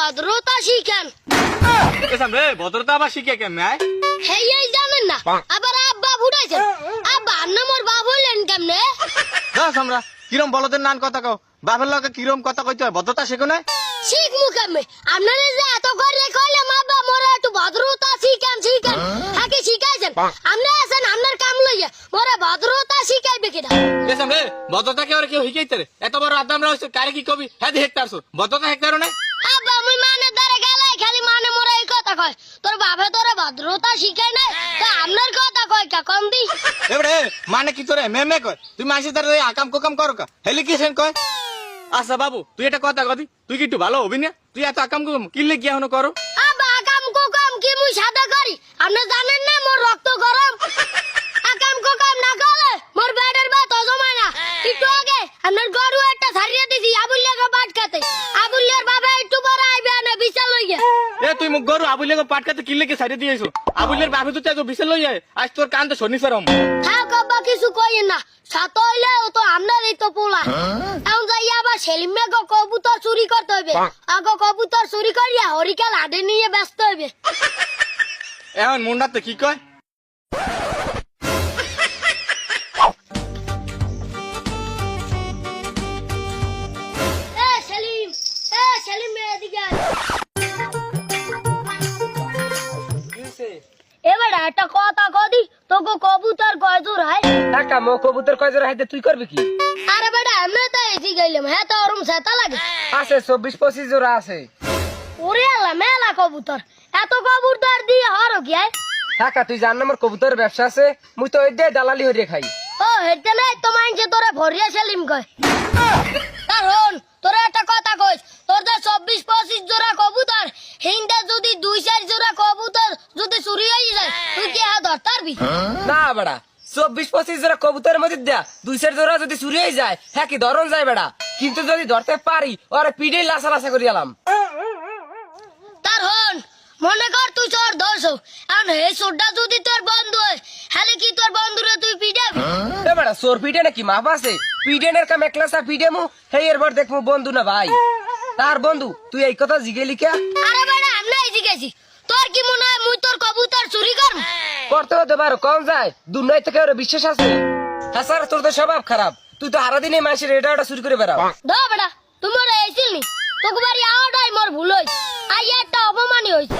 ভদ্রতা শিখেন। রে ভদ্রতা আবার শিখে কেমনে? হেই জানেন না, আবার আব্বা ফুটাইছেন। আব্বা আপনি মোর বাপ হইলেন কেমনে? আমরা কিরম বলদের নান কথা কও, বাপের লগে কিরম কথা কইতে হয়, ভদ্রতা শেখো না? শিখমু কেমনে? আপনারা যে এত করে কইলাম আব্বা মোরা একটু ভদ্রতা শিখেন শিখেন, হাকে শিখাইছেন। আপনি আছেন আপনার কাম লইয়া, মোরা ভদ্রতা শিখাইবে কিনা? রে ভদ্রতা কে কেউ শিখাইতে রে? এত বড় আদামরা হইছে, কারে কি কবি হ্যাঁ হেক্টারছো, ভদ্রতা হেক্টারও না? আব্বা আমি মানে ধরে গেলাই খালি মানে মোরা এই কথা কয়, তোর বাপে তোরে ভদ্রতা শিখাই নাই, তো আপনার কথা কয় কা কম দি? এবারে মানে কি তোরে মেমে কয়? তুই মাসি তার আকাম কোকাম করো কা, হেলি কি সেন কয়? আচ্ছা বাবু তুই এটা কথা কদি, তুই কি একটু ভালো হবি না? তুই এত আকাম কোকাম কিনলে গিয়া হনো করো? আব্বা আকাম কোকাম কি মুই সাদা করি? আপনি জানেন না মোর রক্ত গরম। আকাম কোকাম না করলে মোর পেটের ব্যথা জমায় না। একটু আগে আপনার গরু একটা ছাড়িয়ে দিছি আবুলিয়াকে পাট খাতে, আবুলিয়ার বাবা একটু পরে আইবে না বিশাল লইয়া। এ তুই মুখ গরু আবুলিয়াকে পাট খাতে কিনলে কি ছাড়িয়ে দিয়েছো? আবুলিয়ার বাপে তো চাইছো বিশাল লইয়া, আজ তোর কান তো শনিফেরম। হ্যাঁ কাব্বা কিছু কইেন না, সাত হইলে ও তো আপনারই তো পোলা। এখন যাই আবার সেলিমে কবুতর চুরি করতে হইবে, আগে কবুতর চুরি করিয়া হরিকে লাডে নিয়ে ব্যস্ত হইবে। এখন মুন্ডাতে কি কয়? সেলিম এদিকে এবার একটা কথা কদি, তোকে কবুতর কয় জোর হয়? টাকা মো কবুতর কয় জোড়া হাইতে তুই করবি কি? আরে বেটা আমি তো এসি গেলাম, হ্যাঁ তো ওরম সেটা লাগে আছে 24-25 জোড়া আছে। ওরে আল্লাহ মেলা কবুতর, এত কবুতর দিয়ে হরো কি? টাকা তুই জান না মোর কবুতরের ব্যবসা আছে, মুই তো ওই দিয়ে দালালি হরিয়ে খাই। ও হেঁটে নাই তো মাইনছে তোরা ভরিয়া সেলিম কয়। কারণ তোরা একটা কথা কইস, তোর যে 24-25 জোড়া কবুতর, হিন্দা যদি 2-4 জোড়া কবুতর যদি চুরি হয়ে যায়, তুই কি হ্যাঁ ধরতে পারবি? না বেড়া 24-25 জোড়া কবুতরের মধ্যে দেয়া 2-4 জোড়া যদি চুরি হয়ে যায়, হ্যাঁ কি ধরন যায় বেড়া, কিন্তু যদি ধরতে পারি ওরে পিঠে লাসা লাসা করে এলাম। তার হন মনে কর তুই চোর ধরছো, আর এই চোরটা যদি তোর বন্ধু হয়, হলে কি তোর বন্ধুরে তুই পিটাবি? এ বেড়া চোর পিঠে নাকি মাপ আছে? পিঠেনের কাম একলাসা পিঠে মু হেই এরবার দেখমু বন্ধু না ভাই। তার বন্ধু তুই এই কথা জিগেলি কে? আরে বেটা আমি নাই জিজ্ঞেসি, তোর কি মনে হয় মুই তোর কবুতর চুরি করব? করতে হতে পারো, কম যায় দুনিয়া থেকে ওর বিশ্বাস আছে। হাসার তোর তো স্বভাব খারাপ, তুই তো সারা দিনে মাসের এটা ওটা চুরি করে বেড়াও। দা বেটা তুমি এসিল নি, তোকে বাড়ি আওয়াটাই মোর ভুল হইছে, আই একটা অপমানই হইছে।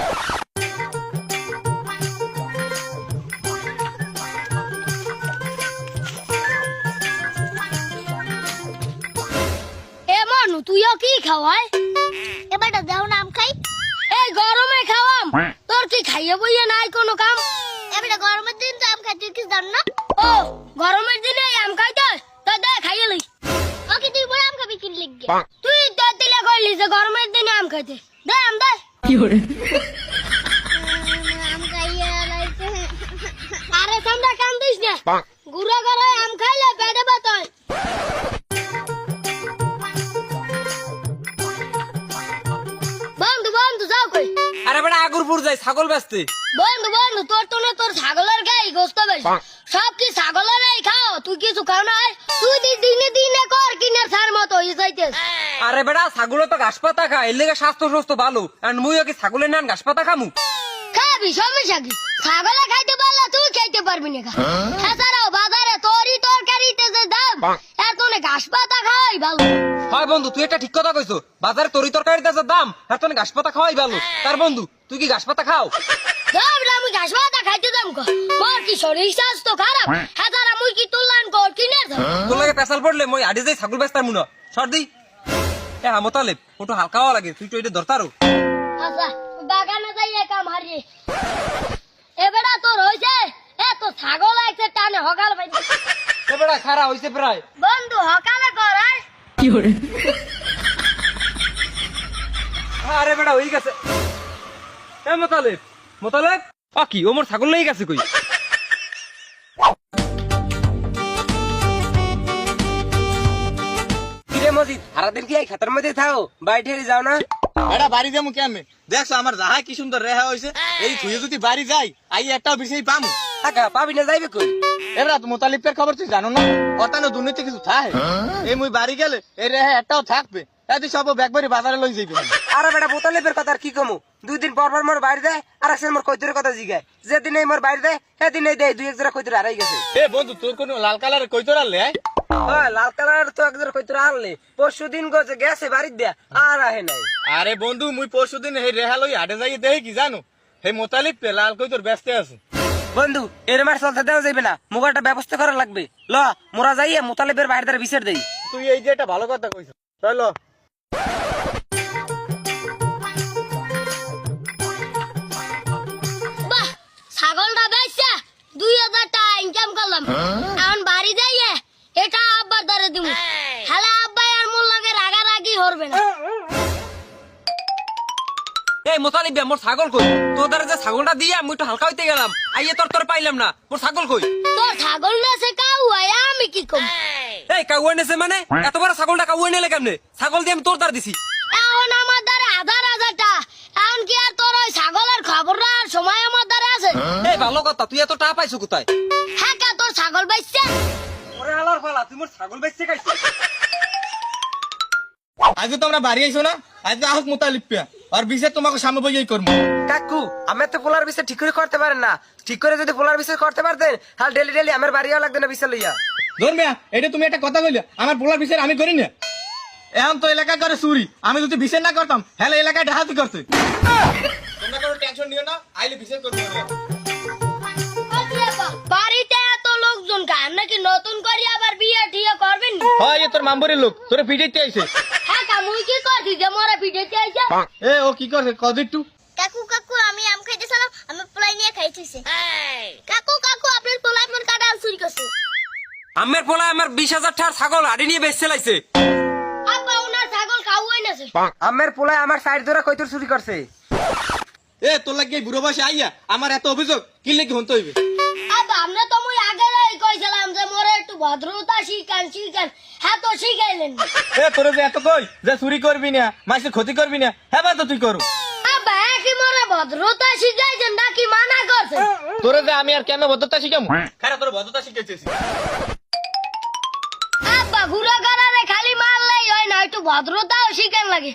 এ মানু তুইও কি খাওয়াই? এবারটা দাও নাম খাই, এই গরমে খাওয়াম, তোর কি খাইয়ে বইয়ে নাই কোনো কাম? এবারে গরমের দিন তো আম খাইতে কি জান না? ও গরমের দিনে আম খাইতে হয়? তো দে খাইয়ে লই। ওকে তুই বড় আম খাবি কি লিখগে? তুই তো দিলে কইলি যে গরমের দিনে আম খাইতে, দে আম দে। কি করে আম খাইয়ে লাইতে? আরে তোমরা কাম দিস না, গুড়া করে আম খাইলে পেটে ব্যথা হয়। বন্ধু বন্ধু যাও কই? আরে বেড়া আগুরপুর যাই ছাগল বেচতে। বন্ধু বন্ধু তোর তো না তোর ছাগলের গায়ে গোস্ত বেশি, সব কি ছাগলের খাও, তুই কিছু খাও না? তুই দিনে দিনে কর কিনে ছাড় মতো হয়ে যাইতেস। আরে বেড়া ছাগল তো ঘাস পাতা খায়, এর লেগে স্বাস্থ্য সুস্থ ভালো, আর মুইও কি ছাগলের নান ঘাস পাতা খামু? খাবি সমস্যা কি? ছাগলে খাইতে পারলে তুই খাইতে পারবি না। এছাড়াও বাজারে তোরই তরকারিতে যে দাম, এত ঘাস পাতা খাওয়াই ভালো। হয় বন্ধু তুই একটা ঠিক কথা কইছো, বাজারে তরি তরকারিতে যে দাম, এত ঘাস পাতা খাওয়াই ভালো। তার বন্ধু তুই কি ঘাস পাতা খাও? আমি ঘাস পাতা খাইতে দাম মোর কি শরীর স্বাস্থ্য খারাপ? এছাড়া মুই কি তুললাম কর কিনে তোর লাগে পেশাল পড়লে মই আডি যাই ছাগল বেচতার মুনা সর্দি। এ হামতালে ওটো হালকা হওয়া লাগে, তুই তো এটা ধরতারো। আচ্ছা বাগানে যাই কাম হারিয়ে এবেড়া তোর হইছে, এ তো ছাগল আইছে টানে হকাল ভাই। এ বেড়া খারা হইছে প্রায়। বন্ধু হকালে কর কি করে? আরে বেড়া হই গেছে। এ মোতালেব মোতালেব কি ও মোর ছাগল লেগে গেছে কই? কিরে মজিদ সারাদিন কি এই খাতার মধ্যে থাও, বাইরে যাও না? এটা বাড়ি যাবো কেমনে? দেখছো আমার যাহাই কি সুন্দর রেহা হয়েছে, এই থুয়ে যদি বাড়ি যাই আই একটাও বিষয় পামু। টাকা পাবি না যাইবে কই? এরা মোতালিবের খবর তুই জানো না? অতানো দুর্নীতি কিছু থাকে, এই মুই বাড়ি গেলে এই রেহা একটাও থাকবে, তুই সব ব্যাগ ভরি বাজারে লই যাবি। আরে বেটা বোতলের কথা আর কি কমু, 2 দিন পর পর মোর বাইরে দেয় আর একদিন মোর কৈতুরের কথা জিগায়, যেদিন এই মোর বাইরে দেয় সেদিন এই দেয় 2-1 জোড়া কৈতুর হারাই গেছে। এ বন্ধু তোর কোন লাল কালারের কই তোর আনলে? লাল কালার তো 1 জোড়া কৈতুর আনলে, পরশুদিন গেছে বাড়ি দেয়া আর আহে নাই। আরে বন্ধু মুই পরশুদিন এই রেহা লই হাটে যাই দেখি কি জানো হে মোতালিব পে লাল কই তোর ব্যস্ত আছে। বন্ধু এর মার চলতে দেওয়া যাবে না, মুগাটা ব্যবস্থা করা লাগবে। ল মোরা যাইয়ে মোতালেবের বাইরে দ্বারা বিচার দেই। তুই এই যে একটা ভালো কথা কইছ, চলো। বাহ, ছাগলটা বেচছে 2000 টাকা ইনকাম করলাম। এখন বাড়ি যাইয়ে এটা আব্বার দ্বারা দিব, হ্যালো আব্বা আর মোর লাগে রাগারাগি করবে না। এই মোতালিব মোর ছাগল কই? তোর দ্বারা যে ছাগলটা দিয়ে আমি একটু হালকা হইতে গেলাম, আইয়ে তোর পাইলাম না, মোর ছাগল কই? তোর ছাগল নেছে কাউ হয়, আমি কি কম? এই কাউয়া নেছে মানে? এত বড় ছাগলটা কাউয়া নেলে কেমনে? ছাগল দিয়ে আমি তোর দ্বার দিছি। এখন আমার দ্বারা 1000 টাকা, এখন কি আর তোর ওই ছাগলের খবর রাখার সময় আমার দ্বারা আছে? এই ভালো কথা, তুই এত টাকা পাইছো কোথায়? হ্যাঁ কা তোর ছাগল বেচছে? ওরে আলার পালা, তুই মোর ছাগল বেচতে খাইছিস? আজকে তোমরা বাড়ি আইছো না, আজকে আহক মোতালিব পে আর বিচার তোমাকে সামনে বইয়াই করবো। কাকু আমি তো পোলার বিষয় ঠিক করে করতে পারেন না, ঠিক করে যদি পোলার বিষয় করতে পারতেন তাহলে ডেলি ডেলি আমার বাড়িও লাগবে না বিচার লইয়া। ধর্মিয়া এটা তুমি একটা কথা কইলে, আমার পোলার বিচার আমি করি না। এখন তো এলাকা করে চুরি, আমি যদি বিচার না করতাম হ্যাঁ এলাকায় ডাহাতি করতে। তোমরা কোনো টেনশন নিও না, আইলে বিচার করবো। বাড়িতে এত লোকজন কার নাকি নতুন করে আবার বিয়ে টিয়ে করবেন? হয় তোর মাম্বরের লোক তোরে পিটাইতে আইছে। হ্যাঁ কা মুই কি করছি যে মোরা পিটাইতে আইছে? এ ও কি করছে কদ একটু। কাকু কাকু আমি আম খাইতেছিলাম, আমি পোলাই নিয়ে খাইতেছি। কাকু কাকু আপনার পোলাই আপনার কাঁঠাল চুরি করছে। আমের পোলা আমার 20,000 টাকার ছাগল আড়ি নিয়ে বেচতে লাইছে। আব্বা ওনার ছাগল খাওয়াই নাছে। আমের পোলায় আমার সাইড ধরে কৈতুর চুরি করছে। এ তোর লাগে এই বুড়ো বয়সে আইয়া আমার এত অভিযোগ কি লেগে হতে হইবে? আব্বা আমরা তো মুই আগে কইছিলাম যে মোরে একটু ভদ্রতা শিখান। হ্যাঁ তো শিখাইলেন না। এ তোরে যে এত কই যে চুরি করবি না, মানুষের ক্ষতি করবি না, হ্যাঁ তো তুই করু। আব্বা কি মোরে ভদ্রতা শিখাইছেন নাকি মানা করছেন? তোরে যে আমি আর কেন ভদ্রতা শিখামু? খারা তোর ভদ্রতা শিখাইতেছি। আব্বা ঘুরা গারারে খালি মারলেই হয় না, একটু ভদ্রতাও শিখান লাগে।